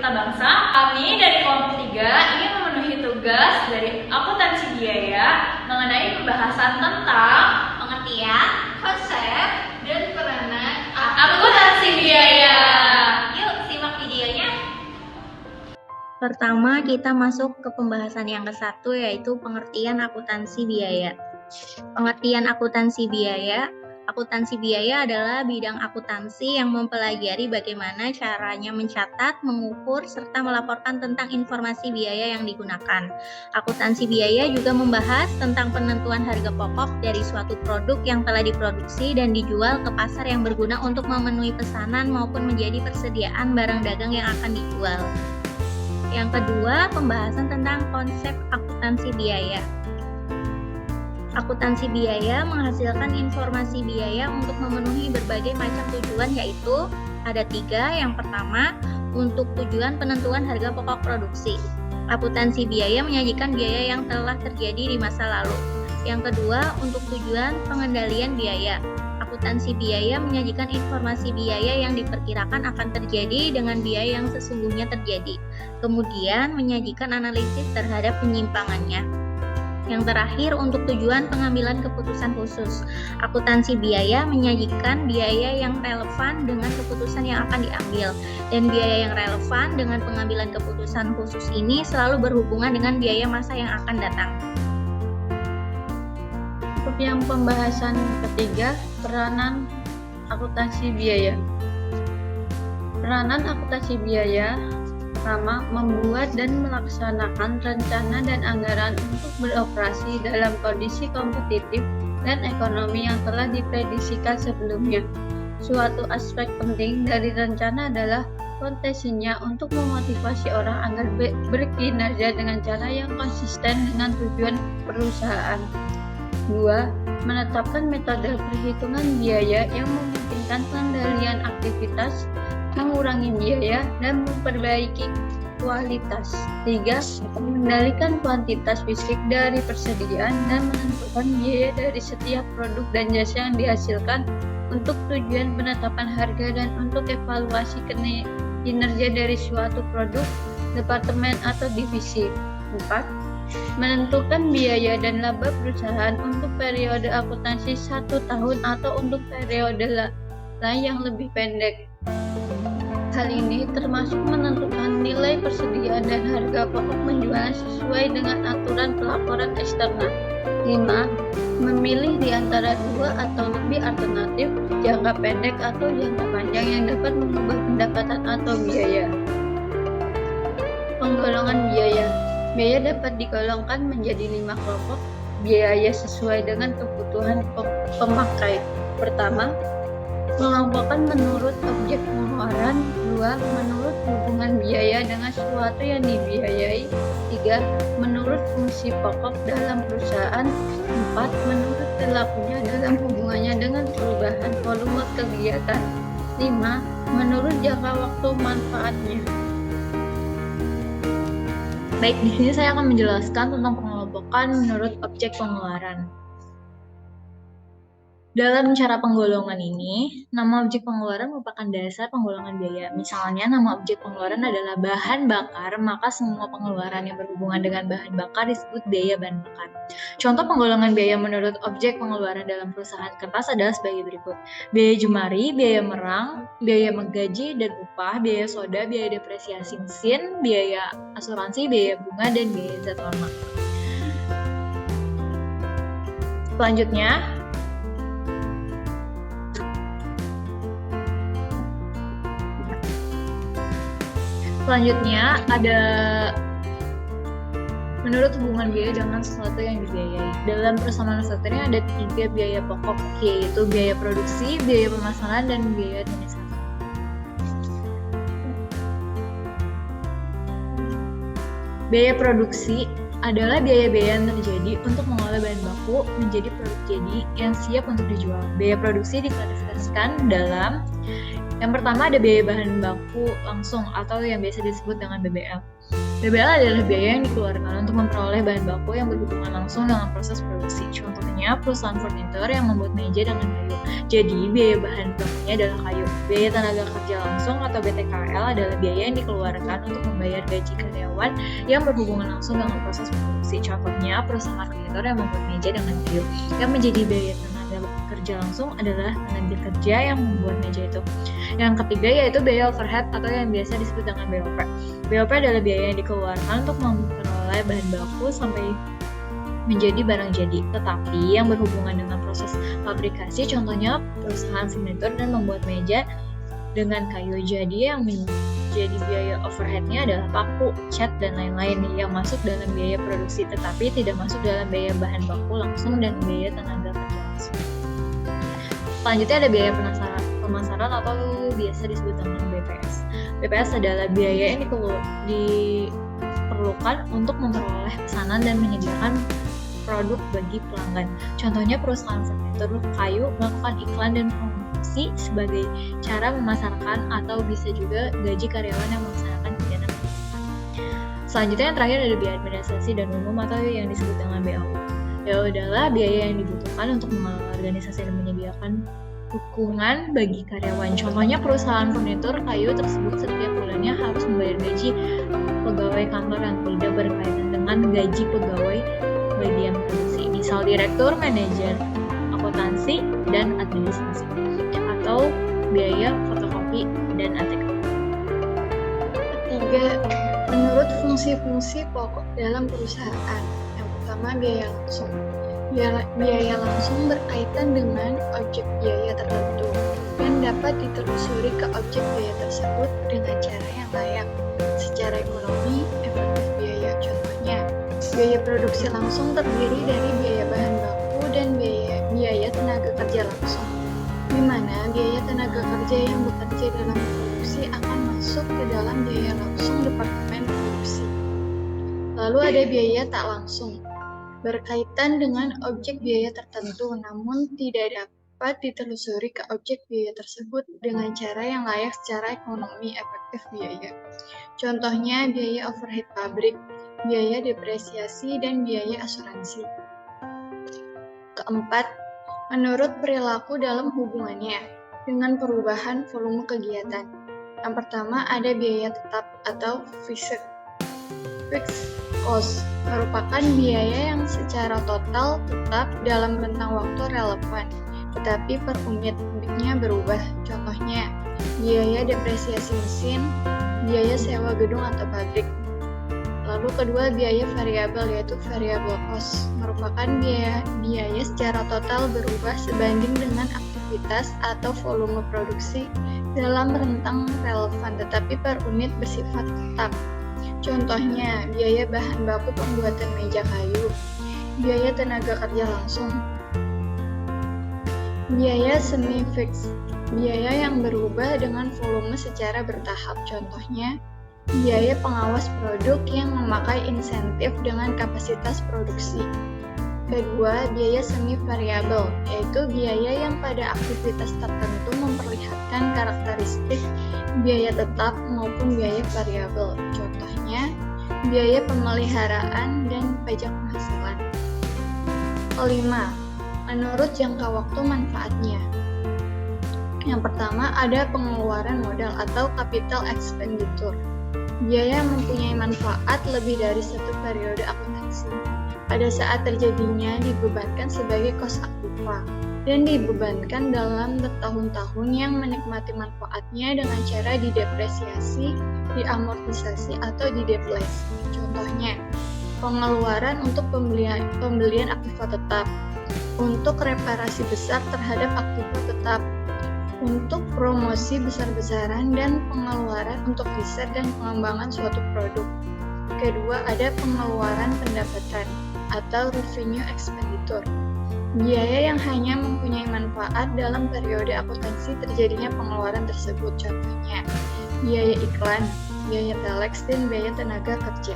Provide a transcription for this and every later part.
Serta Bangsa, kami dari kelompok 3 ingin memenuhi tugas dari akuntansi biaya mengenai pembahasan tentang pengertian, konsep, dan peranan akuntansi biaya. Yuk simak videonya. Pertama, kita masuk ke pembahasan yang ke-1, yaitu pengertian akuntansi biaya. Pengertian akuntansi biaya. Akuntansi biaya adalah bidang akuntansi yang mempelajari bagaimana caranya mencatat, mengukur, serta melaporkan tentang informasi biaya yang digunakan. Akuntansi biaya juga membahas tentang penentuan harga pokok dari suatu produk yang telah diproduksi dan dijual ke pasar yang berguna untuk memenuhi pesanan maupun menjadi persediaan barang dagang yang akan dijual. Yang kedua, pembahasan tentang konsep akuntansi biaya. Akuntansi biaya menghasilkan informasi biaya untuk memenuhi berbagai macam tujuan, yaitu ada 3. Yang pertama, untuk tujuan penentuan harga pokok produksi. Akuntansi biaya menyajikan biaya yang telah terjadi di masa lalu. Yang kedua, untuk tujuan pengendalian biaya. Akuntansi biaya menyajikan informasi biaya yang diperkirakan akan terjadi dengan biaya yang sesungguhnya terjadi. Kemudian menyajikan analisis terhadap penyimpangannya. Yang terakhir, untuk tujuan pengambilan keputusan khusus. Akuntansi biaya menyajikan biaya yang relevan dengan keputusan yang akan diambil. Dan biaya yang relevan dengan pengambilan keputusan khusus ini selalu berhubungan dengan biaya masa yang akan datang. Untuk yang pembahasan ketiga, peranan akuntansi biaya. Peranan akuntansi biaya pertama, membuat dan melaksanakan rencana dan anggaran untuk beroperasi dalam kondisi kompetitif dan ekonomi yang telah diprediksikan sebelumnya. Suatu aspek penting dari rencana adalah potensinya untuk memotivasi orang agar berkinerja dengan cara yang konsisten dengan tujuan perusahaan. 2. Menetapkan metode perhitungan biaya yang memungkinkan pengendalian aktivitas, mengurangi biaya, dan memperbaiki kualitas. 3. Mengendalikan kuantitas fisik dari persediaan dan menentukan biaya dari setiap produk dan jasa yang dihasilkan untuk tujuan penetapan harga dan untuk evaluasi kinerja dari suatu produk, departemen, atau divisi. 4. Menentukan biaya dan laba perusahaan untuk periode akuntansi 1 tahun atau untuk periode lain yang lebih pendek. Hal ini termasuk menentukan nilai persediaan dan harga pokok penjualan sesuai dengan aturan pelaporan eksternal. 5. Memilih di antara 2 atau lebih alternatif, jangka pendek atau jangka panjang yang dapat mengubah pendapatan atau biaya. Penggolongan biaya. Biaya dapat digolongkan menjadi 5 kelompok biaya sesuai dengan kebutuhan pemakai. Pertama, mengelompokkan menurut objek pengeluaran. 2. Menurut hubungan biaya dengan sesuatu yang dibiayai. 3. Menurut fungsi pokok dalam perusahaan. 4. Menurut perilakunya dalam hubungannya dengan perubahan volume kegiatan. 5. Menurut jangka waktu manfaatnya. Baik, di sini saya akan menjelaskan tentang pengelompokan menurut objek pengeluaran. Dalam cara penggolongan ini, nama objek pengeluaran merupakan dasar penggolongan biaya. Misalnya, nama objek pengeluaran adalah bahan bakar, maka semua pengeluaran yang berhubungan dengan bahan bakar disebut biaya bahan bakar. Contoh penggolongan biaya menurut objek pengeluaran dalam perusahaan kertas adalah sebagai berikut. Biaya jemari, biaya merang, biaya menggaji dan upah, biaya soda, biaya depresiasi mesin, biaya asuransi, biaya bunga, dan biaya zat hormat. Selanjutnya ada menurut hubungan biaya dengan sesuatu yang dibiayai. Dalam persamaan ini ada 3 biaya pokok, yaitu biaya produksi, biaya pemasaran, dan biaya administrasi. Biaya produksi adalah biaya-biaya yang terjadi untuk mengolah bahan baku menjadi produk jadi yang siap untuk dijual. Biaya produksi diklasifikasikan dalam Yang pertama ada biaya bahan baku langsung atau yang biasa disebut dengan BBL. BBL adalah biaya yang dikeluarkan untuk memperoleh bahan baku yang berhubungan langsung dengan proses produksi. Contohnya perusahaan furnitur yang membuat meja dengan kayu. Jadi biaya bahan bakunya adalah kayu. Biaya tenaga kerja langsung atau BTKL adalah biaya yang dikeluarkan untuk membayar gaji karyawan yang berhubungan langsung dengan proses produksi. Contohnya perusahaan furnitur yang membuat meja dengan kayu. Yang menjadi biaya tenaga kerja langsung adalah tenaga kerja yang membuat meja itu. Yang ketiga yaitu biaya overhead atau yang biasa disebut dengan BOP. BOP adalah biaya yang dikeluarkan untuk memperoleh bahan baku sampai menjadi barang jadi, tetapi yang berhubungan dengan proses fabrikasi, contohnya perusahaan furnitur dan membuat meja dengan kayu. Jadi yang menjadi biaya overheadnya adalah paku, cat, dan lain-lain yang masuk dalam biaya produksi, tetapi tidak masuk dalam biaya bahan baku langsung dan biaya tenaga kerja langsung. Selanjutnya ada biaya pemasaran atau biasa disebut dengan BPS. BPS adalah biaya yang diperlukan untuk memperoleh pesanan dan menyediakan produk bagi pelanggan. Contohnya perusahaan furnitur kayu melakukan iklan dan promosi sebagai cara memasarkan atau bisa juga gaji karyawan yang melaksanakan kegiatan. Selanjutnya yang terakhir ada biaya administrasi dan umum atau yang disebut dengan BAU. BAU adalah biaya yang dibutuhkan untuk mengorganisasi dan menyediakan dukungan bagi karyawan. Contohnya perusahaan furnitur kayu tersebut setiap bulannya harus membayar gaji pegawai kantor yang tidak berkaitan dengan gaji pegawai bagian produksi, misal direktur, manajer, akuntansi, dan administrasi, atau biaya fotokopi dan ATK. Ketiga, menurut fungsi-fungsi pokok dalam perusahaan. Yang pertama, biaya langsung. Biaya langsung berkaitan dengan objek biaya tertentu dan dapat ditelusuri ke objek biaya tersebut dengan cara yang layak secara ekonomi efektif biaya. Contohnya, biaya produksi langsung terdiri dari biaya bahan baku dan biaya tenaga kerja langsung, di mana biaya tenaga kerja yang bekerja dalam produksi akan masuk ke dalam biaya langsung departemen produksi. Lalu ada biaya tak langsung, berkaitan dengan objek biaya tertentu namun tidak dapat ditelusuri ke objek biaya tersebut dengan cara yang layak secara ekonomi efektif biaya. Contohnya biaya overhead pabrik, biaya depresiasi, dan biaya asuransi. Keempat, menurut perilaku dalam hubungannya dengan perubahan volume kegiatan. Yang pertama ada biaya tetap atau fixed cost, merupakan biaya yang secara total tetap dalam rentang waktu relevan, tetapi per unitnya berubah. Contohnya, biaya depresiasi mesin, biaya sewa gedung atau pabrik. Lalu kedua, biaya variabel yaitu variable cost, merupakan biaya secara total berubah sebanding dengan aktivitas atau volume produksi dalam rentang relevan, tetapi per unit bersifat tetap. Contohnya, biaya bahan baku pembuatan meja kayu, biaya tenaga kerja langsung, biaya semi-fix, biaya yang berubah dengan volume secara bertahap. Contohnya, biaya pengawas produk yang memakai insentif dengan kapasitas produksi. Kedua, biaya semi-variabel, yaitu biaya yang pada aktivitas tertentu memperlihatkan karakteristik biaya tetap maupun biaya variabel. Contohnya, biaya pemeliharaan dan pajak penghasilan. Kelima, menurut jangka waktu manfaatnya. Yang pertama, ada pengeluaran modal atau capital expenditure. Biaya yang mempunyai manfaat lebih dari satu periode akuntansi. Pada saat terjadinya dibebankan sebagai kos aktiva dan dibebankan dalam bertahun-tahun yang menikmati manfaatnya dengan cara didepresiasi, diamortisasi, atau dideflasi. Contohnya, pengeluaran untuk pembelian aktiva tetap, untuk reparasi besar terhadap aktiva tetap, untuk promosi besar-besaran, dan pengeluaran untuk riset dan pengembangan suatu produk. Kedua, ada pengeluaran pendapatan atau revenue expenditure. Biaya yang hanya mempunyai manfaat dalam periode akuntansi terjadinya pengeluaran tersebut. Contohnya, biaya iklan, biaya telex, dan biaya tenaga kerja.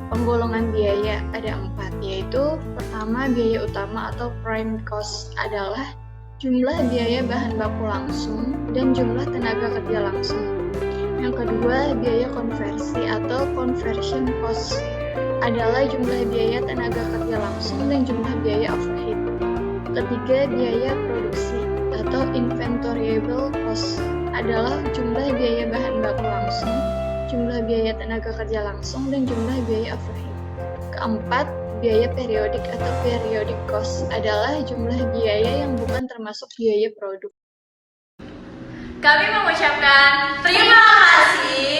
Penggolongan biaya ada 4, yaitu pertama, biaya utama atau prime cost adalah jumlah biaya bahan baku langsung, dan jumlah tenaga kerja langsung. Yang kedua, biaya konversi atau conversion cost adalah jumlah biaya tenaga kerja langsung dan jumlah biaya overhead. Ketiga, biaya produksi atau inventoriable cost adalah jumlah biaya bahan baku langsung, jumlah biaya tenaga kerja langsung, dan jumlah biaya overhead. Keempat, biaya periodik atau periodic cost adalah jumlah biaya yang bukan termasuk biaya produk. Kami mengucapkan terima kasih